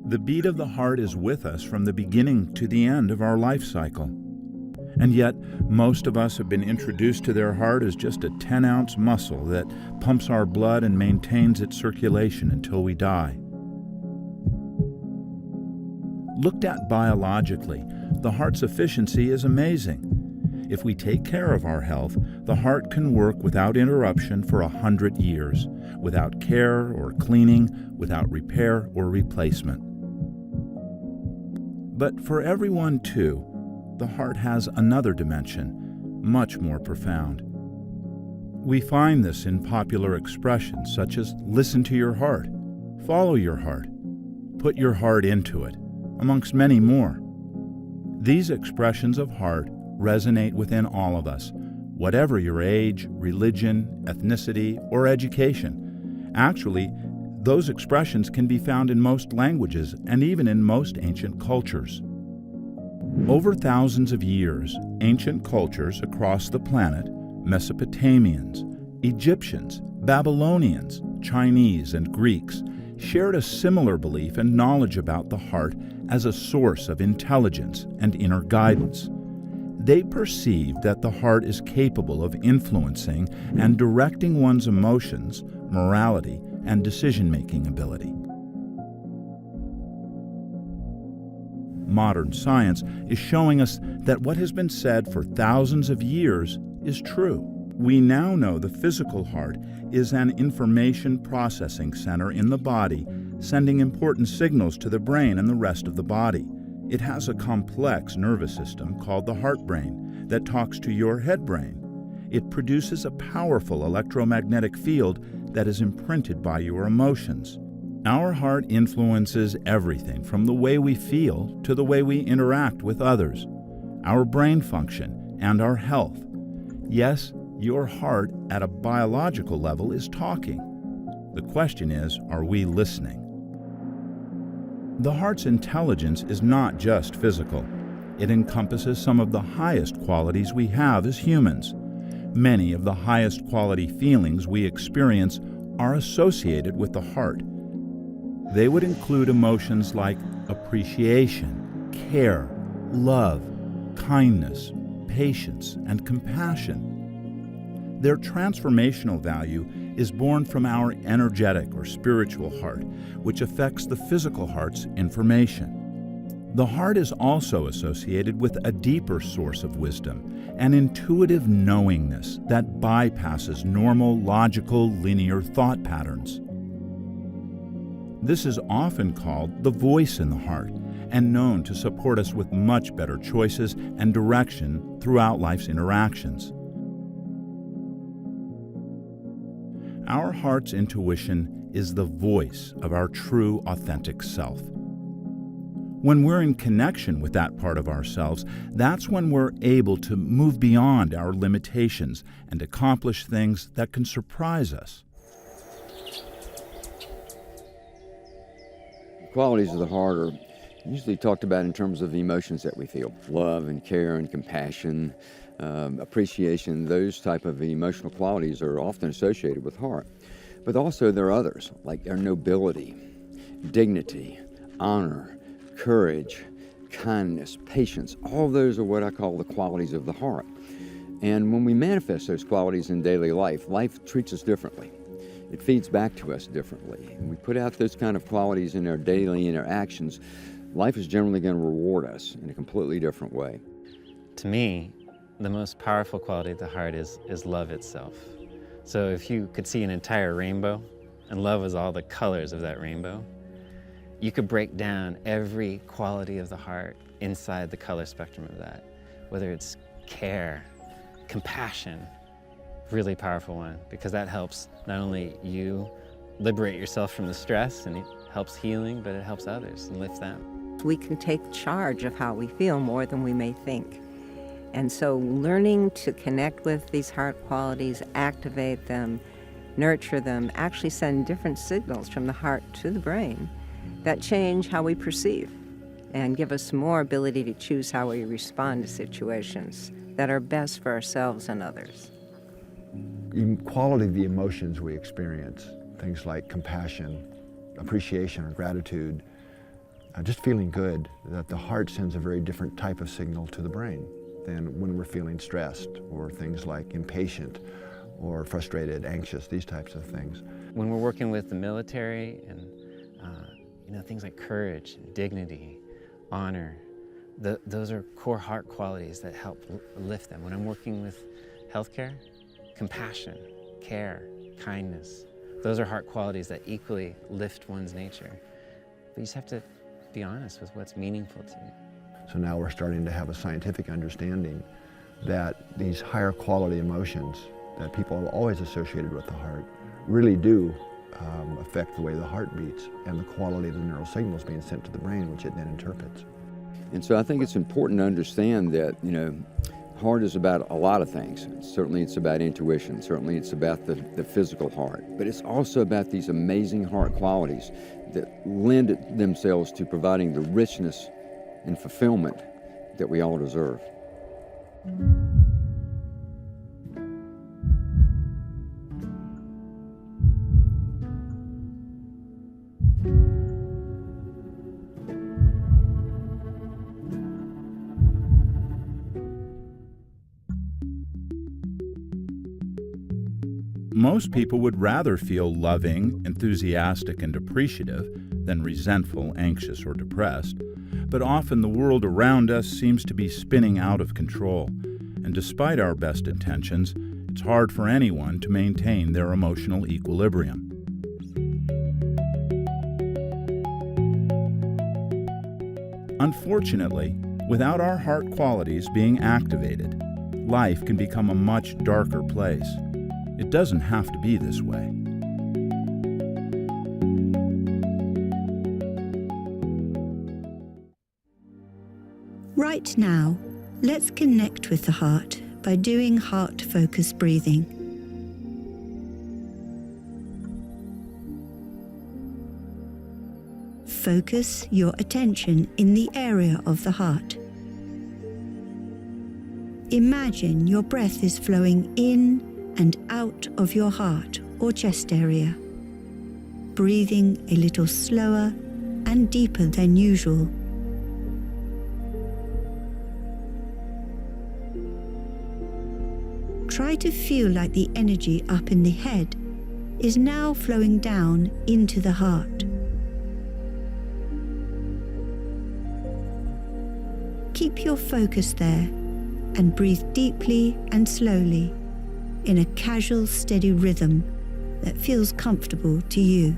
The beat of the heart is with us from the beginning to the end of our life cycle. And yet, most of us have been introduced to their heart as just a 10-ounce muscle that pumps our blood and maintains its circulation until we die. Looked at biologically, the heart's efficiency is amazing. If we take care of our health, the heart can work without interruption for 100 years, without care or cleaning, without repair or replacement. But for everyone, too, the heart has another dimension, much more profound. We find this in popular expressions such as listen to your heart, follow your heart, put your heart into it, amongst many more. These expressions of heart resonate within all of us, whatever your age, religion, ethnicity, or education. Actually, those expressions can be found in most languages and even in most ancient cultures. Over thousands of years, ancient cultures across the planet, Mesopotamians, Egyptians, Babylonians, Chinese, and Greeks, shared a similar belief and knowledge about the heart as a source of intelligence and inner guidance. They perceived that the heart is capable of influencing and directing one's emotions, morality, and decision-making ability. Modern science is showing us that what has been said for thousands of years is true. We now know the physical heart is an information processing center in the body, sending important signals to the brain and the rest of the body. It has a complex nervous system called the heart brain that talks to your head brain. It produces a powerful electromagnetic field that is imprinted by your emotions. Our heart influences everything from the way we feel to the way we interact with others, our brain function, and our health. Yes, your heart at a biological level is talking. The question is, are we listening? The heart's intelligence is not just physical. It encompasses some of the highest qualities we have as humans. Many of the highest quality feelings we experience are associated with the heart. They would include emotions like appreciation, care, love, kindness, patience, and compassion. Their transformational value is born from our energetic or spiritual heart, which affects the physical heart's information. The heart is also associated with a deeper source of wisdom, an intuitive knowingness that bypasses normal, logical, linear thought patterns. This is often called the voice in the heart and known to support us with much better choices and direction throughout life's interactions. Our heart's intuition is the voice of our true, authentic self. When we're in connection with that part of ourselves, that's when we're able to move beyond our limitations and accomplish things that can surprise us. Qualities of the heart are usually talked about in terms of the emotions that we feel. Love and care and compassion, appreciation, those type of emotional qualities are often associated with heart. But also there are others, like our nobility, dignity, honor, courage, kindness, patience. All those are what I call the qualities of the heart. And when we manifest those qualities in daily life, life treats us differently. It feeds back to us differently. And we put out those kind of qualities in our daily interactions, life is generally going to reward us in a completely different way. To me, the most powerful quality of the heart is love itself. So if you could see an entire rainbow, and love is all the colors of that rainbow, you could break down every quality of the heart inside the color spectrum of that, whether it's care, compassion, really powerful one, because that helps not only you liberate yourself from the stress, and it helps healing, but it helps others and lifts them. We can take charge of how we feel more than we may think. And so learning to connect with these heart qualities, activate them, nurture them, actually send different signals from the heart to the brain that change how we perceive and give us more ability to choose how we respond to situations that are best for ourselves and others. Quality of the emotions we experience, things like compassion, appreciation, or gratitude, just feeling good, that the heart sends a very different type of signal to the brain than when we're feeling stressed or things like impatient or frustrated, anxious, these types of things. When we're working with the military and things like courage, dignity, honor, those are core heart qualities that help lift them. When I'm working with healthcare, compassion, care, kindness, those are heart qualities that equally lift one's nature. But you just have to be honest with what's meaningful to you. So now we're starting to have a scientific understanding that these higher quality emotions that people have always associated with the heart really do affect the way the heart beats and the quality of the neural signals being sent to the brain, which it then interprets. And so I think it's important to understand that, heart is about a lot of things. Certainly it's about intuition. Certainly it's about the physical heart. But it's also about these amazing heart qualities that lend themselves to providing the richness and fulfillment that we all deserve. Most people would rather feel loving, enthusiastic, and appreciative than resentful, anxious, or depressed. But often the world around us seems to be spinning out of control, and despite our best intentions, it's hard for anyone to maintain their emotional equilibrium. Unfortunately, without our heart qualities being activated, life can become a much darker place. It doesn't have to be this way. Right now, let's connect with the heart by doing heart-focused breathing. Focus your attention in the area of the heart. Imagine your breath is flowing in and out of your heart or chest area, breathing a little slower and deeper than usual. Try to feel like the energy up in the head is now flowing down into the heart. Keep your focus there and breathe deeply and slowly in a casual, steady rhythm that feels comfortable to you.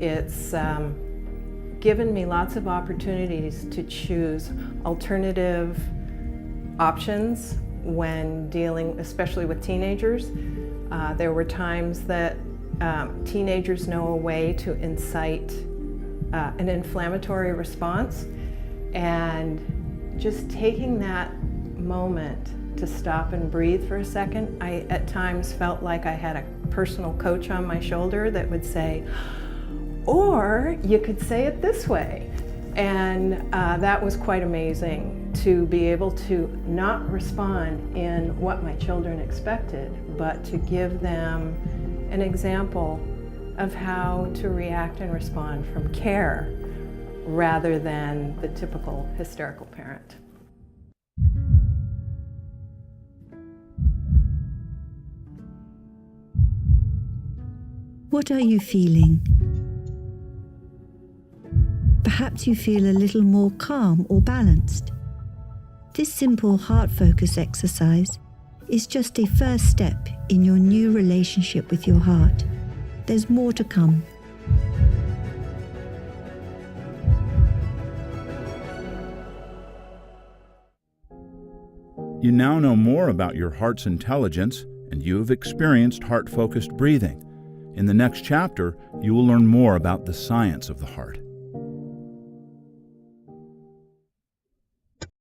It's given me lots of opportunities to choose alternative options when dealing, especially with teenagers. There were times that teenagers know a way to incite an inflammatory response, and just taking that moment to stop and breathe for a second, I at times felt like I had a personal coach on my shoulder that would say, or you could say it this way. And that was quite amazing to be able to not respond in what my children expected, but to give them an example of how to react and respond from care rather than the typical hysterical parent. What are you feeling? Perhaps you feel a little more calm or balanced. This simple heart focus exercise is just a first step in your new relationship with your heart. There's more to come. You now know more about your heart's intelligence, and you have experienced heart-focused breathing. In the next chapter, you will learn more about the science of the heart.